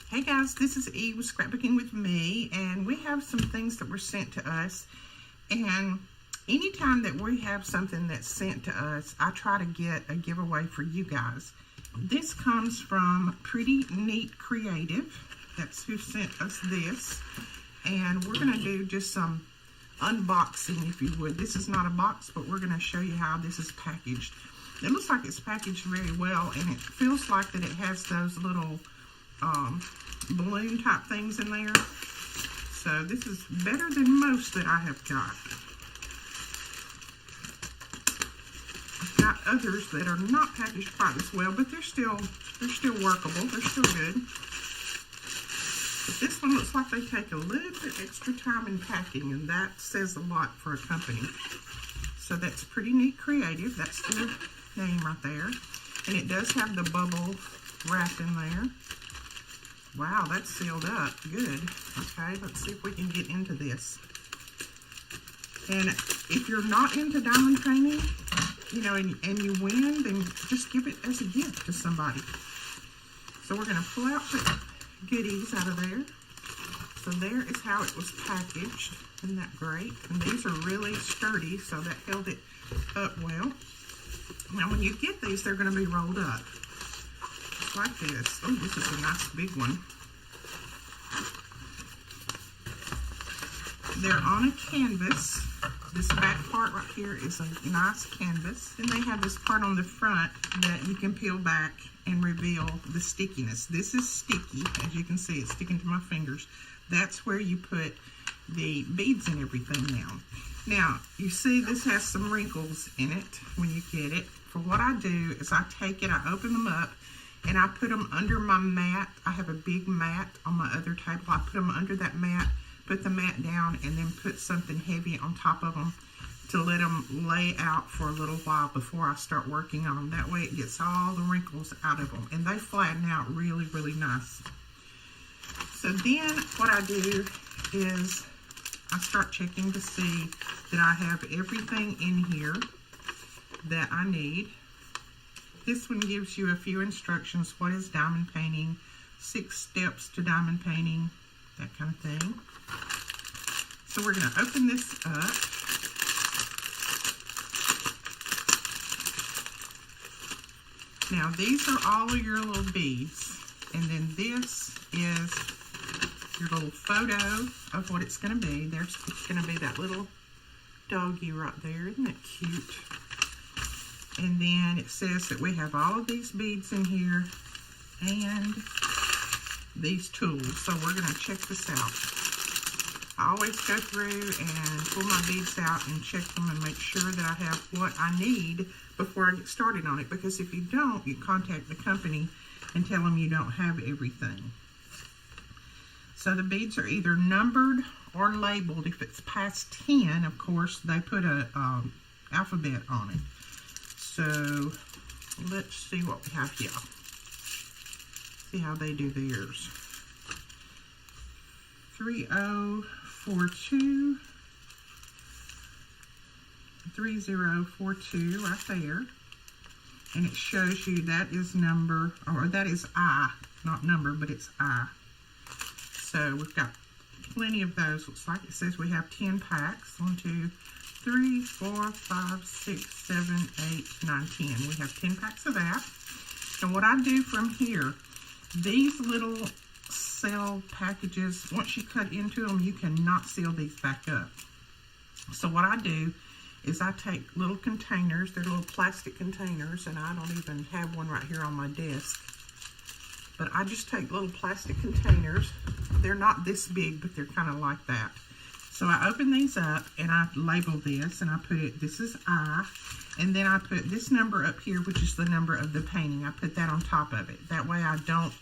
Hey guys, this is Eve with Scrapbooking with Me, and we have some things that were sent to us. And anytime that we have something that's sent to us, I try to get a giveaway for you guys. This comes from Pretty Neat Creative. That's who sent us this. And we're going to do just some unboxing, if you would. This is not a box, but we're going to show you how this is packaged. It looks like it's packaged very well, and it feels like that it has those little balloon type things in there. So this is better than most that I have got. I've got others that are not packaged quite as well, but they're still workable. They're still good. But this one looks like they take a little bit extra time in packing, and that says a lot for a company. So that's Pretty Neat Creative. That's their name right there. And it does have the bubble wrap in there. Wow, that's sealed up. Good. Okay, let's see if we can get into this. And if you're not into diamond painting, you know, and you win, then just give it as a gift to somebody. So we're going to pull out the goodies out of there. So there is how it was packaged. Isn't that great? And these are really sturdy, so that held it up well. Now when you get these, they're going to be rolled up. Like this. Oh, this is a nice big one. They're on a canvas. This back part right here is a nice canvas. Then they have this part on the front that you can peel back and reveal the stickiness. This is sticky. As you can see, it's sticking to my fingers. That's where you put the beads and everything now. Now, you see this has some wrinkles in it when you get it. For what I do is I take it, I open them up, and I put them under my mat. I have a big mat on my other table. I put them under that mat, put the mat down, and then put something heavy on top of them to let them lay out for a little while before I start working on them. That way it gets all the wrinkles out of them. And they flatten out really, really nice. So then what I do is I start checking to see that I have everything in here that I need. This one gives you a few instructions. What is diamond painting? 6 steps to diamond painting. That kind of thing. So we're going to open this up. Now these are all of your little beads. And then this is your little photo of what it's going to be. There's going to be that little doggy right there. Isn't that cute? And then it says that we have all of these beads in here and these tools. So we're going to check this out. I always go through and pull my beads out and check them and make sure that I have what I need before I get started on it. Because if you don't, you contact the company and tell them you don't have everything. So the beads are either numbered or labeled. If it's past 10, of course, they put a alphabet on it. So let's see what we have here. See how they do theirs. 3042, 3042 right there. And it shows you that is number, or that is I, not number, but it's I. So we've got plenty of those. Looks like it says we have 10 packs. 1, 2, 3, 4, 5, 6, 7, 8, 9, 10. We have 10 packs of that. And what I do from here, these little cell packages, once you cut into them, you cannot seal these back up. So what I do is I take little containers, they're little plastic containers, and I don't even have one right here on my desk. But I just take little plastic containers. They're not this big, but they're kind of like that. So I open these up and I label this and I put it, this is I, and then I put this number up here, which is the number of the painting. I put that on top of it. That way I don't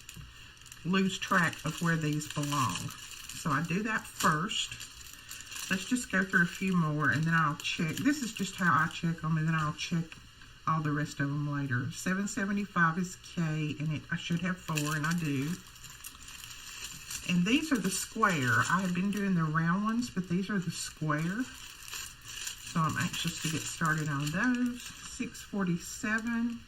lose track of where these belong. So I do that first. Let's just go through a few more and then I'll check. This is just how I check them, and then I'll check all the rest of them later. 775 is K, and I should have 4, and I do. And these are the square. I have been doing the round ones, but these are the square. So I'm anxious to get started on those. 647.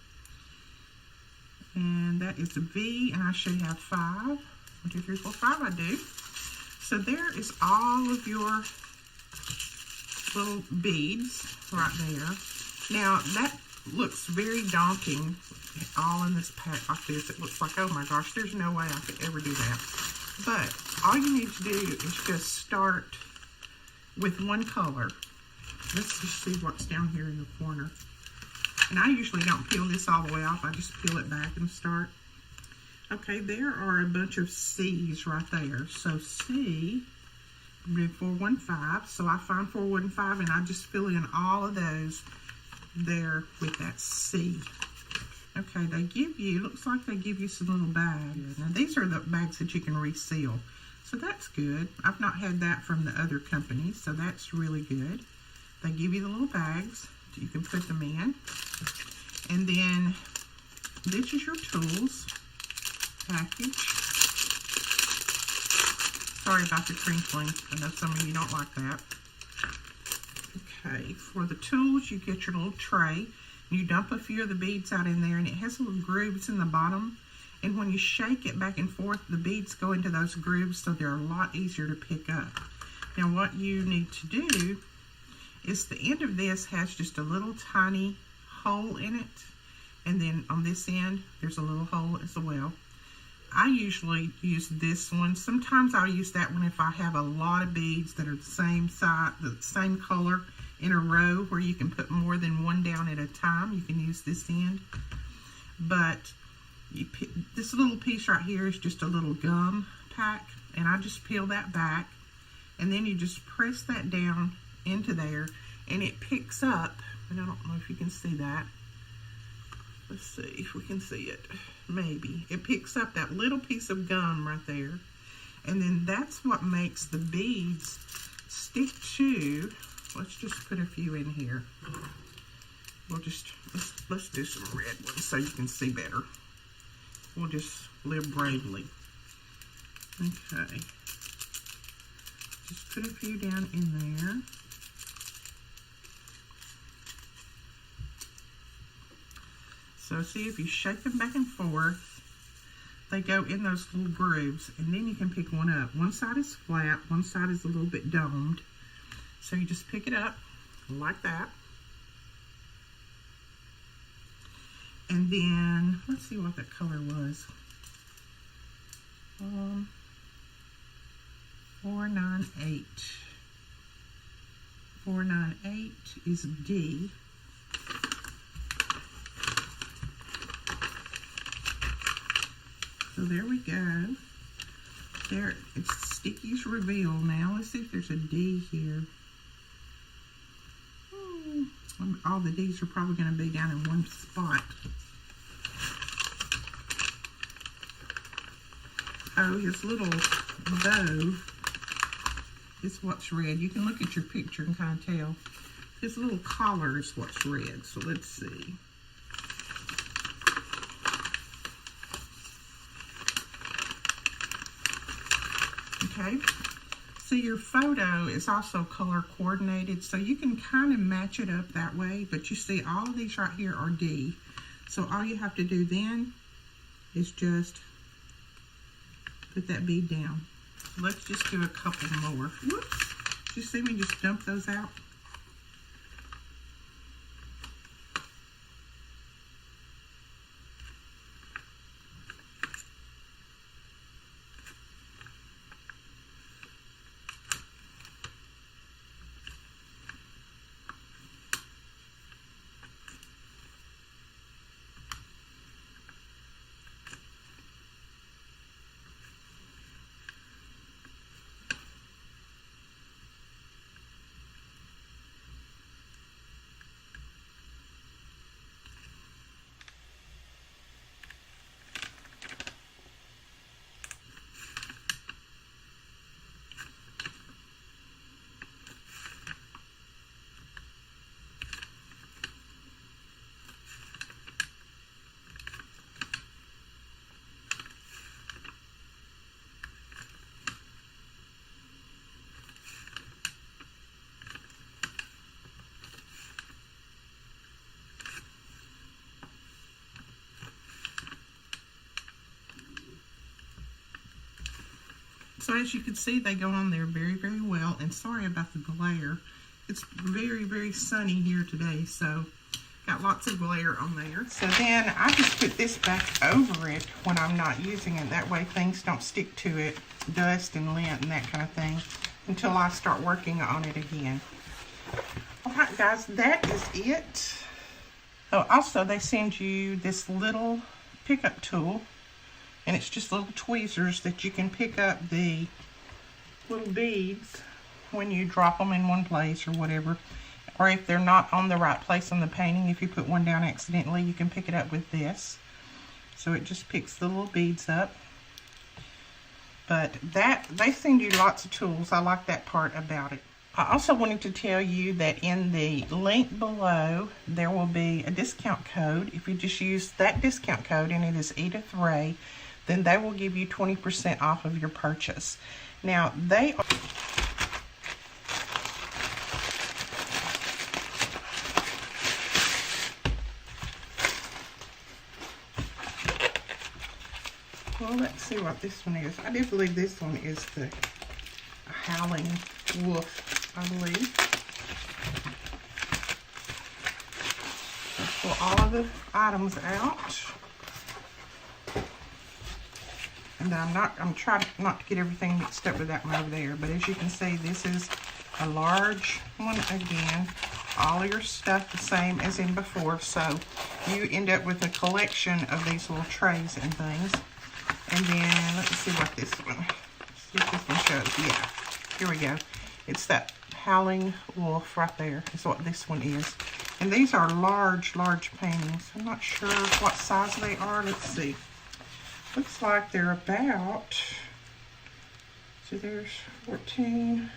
And that is a V, and I should have 5. 1, 2, 3, 4, 5 I do. So there is all of your little beads right there. Now that looks very daunting, all in this pack like this. It looks like, oh my gosh, there's no way I could ever do that. But all you need to do is just start with one color. Let's just see what's down here in the corner. And I usually don't peel this all the way off. I just peel it back and start. Okay, there are a bunch of C's right there. So C, 415. So I find 415 and I just fill in all of those there with that C. Okay, they give you, looks like they give you some little bags. Now these are the bags that you can reseal. So that's good. I've not had that from the other company, so that's really good. They give you the little bags. You can put them in. And then this is your tools package. Sorry about the crinkling. I know some of you don't like that. Okay, for the tools, you get your little tray. You dump a few of the beads out in there, and it has little grooves in the bottom. And when you shake it back and forth, the beads go into those grooves, so they're a lot easier to pick up. Now, what you need to do is the end of this has just a little tiny hole in it. And then on this end, there's a little hole as well. I usually use this one. Sometimes I'll use that one if I have a lot of beads that are the same size, the same color in a row, where you can put more than one down at a time. You can use this end. But this little piece right here is just a little gum pack, and I just peel that back, and then you just press that down into there, and it picks up. And I don't know if you can see that. Let's see if we can see it. Maybe. It picks up that little piece of gum right there. And then that's what makes the beads stick to. Let's just put a few in here. We'll just, let's do some red ones so you can see better. We'll just live bravely. Okay. Just put a few down in there. So see, if you shake them back and forth, they go in those little grooves, and then you can pick one up. One side is flat, one side is a little bit domed. So you just pick it up like that. And then, let's see what that color was. 498. 498 is D. So there we go. There, it's Sticky's Reveal now. Let's see if there's a D here. All the D's are probably going to be down in one spot. Oh, his little bow is what's red. You can look at your picture and kind of tell. His little collar is what's red. So let's see. Okay, so your photo is also color coordinated, so you can kind of match it up that way, but you see all of these right here are D. So all you have to do then is just put that bead down. Let's just do a couple more. Whoops, did you see me just dump those out? So as you can see, they go on there very, very well. And sorry about the glare. It's very, very sunny here today, so got lots of glare on there. So then I just put this back over it when I'm not using it. That way things don't stick to it, dust and lint and that kind of thing, until I start working on it again. Alright guys, that is it. Oh, also they send you this little pickup tool, and it's just little tweezers that you can pick up the little beads when you drop them in one place or whatever. Or if they're not on the right place on the painting, if you put one down accidentally, you can pick it up with this. So it just picks the little beads up. But that, they send you lots of tools. I like that part about it. I also wanted to tell you that in the link below, there will be a discount code. If you just use that discount code, and it is EdithWray, then they will give you 20% off of your purchase. Now, they are... Well, let's see what this one is. I do believe this one is the Howling Wolf, I believe. Let's pull all of the items out. And I'm trying not to get everything mixed up with that one over there. But as you can see, this is a large one again. All of your stuff the same as in before. So you end up with a collection of these little trays and things. And then, let me see what this one, see if this one shows. Yeah, here we go. It's that Howling Wolf right there is what this one is. And these are large, large paintings. I'm not sure what size they are. Let's see. Looks like they're about, so there's 14.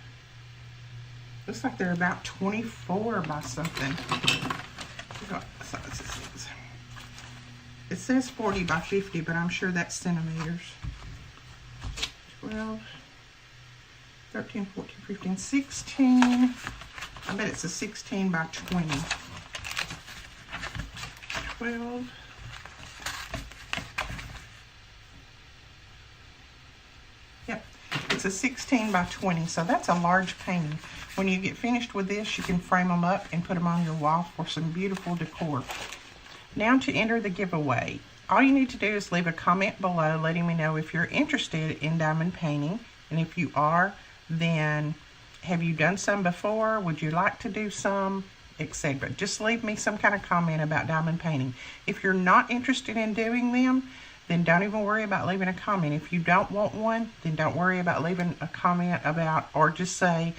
Looks like they're about 24 by something. What size this is. It says 40 by 50, but I'm sure that's centimeters. 12, 13, 14, 15, 16. I bet it's a 16 by 20. 12. Yep, it's a 16 by 20, so that's a large painting. When you get finished with this, you can frame them up and put them on your wall for some beautiful decor. Now to enter the giveaway, all you need to do is leave a comment below letting me know if you're interested in diamond painting. And if you are, then have you done some before? Would you like to do some? Etc. Just leave me some kind of comment about diamond painting. If you're not interested in doing them, then don't even worry about leaving a comment. If you don't want one, then don't worry about leaving a comment about, or just say,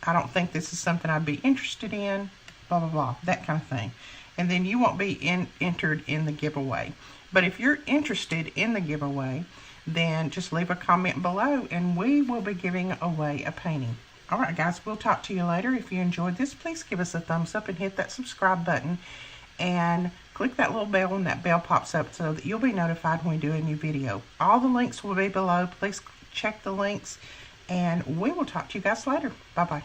I don't think this is something I'd be interested in, blah, blah, blah, that kind of thing. And then you won't be entered in the giveaway. But if you're interested in the giveaway, then just leave a comment below and we will be giving away a painting. Alright guys, we'll talk to you later. If you enjoyed this, please give us a thumbs up and hit that subscribe button. And click that little bell when that bell pops up so that you'll be notified when we do a new video. All the links will be below. Please check the links. And we will talk to you guys later. Bye-bye.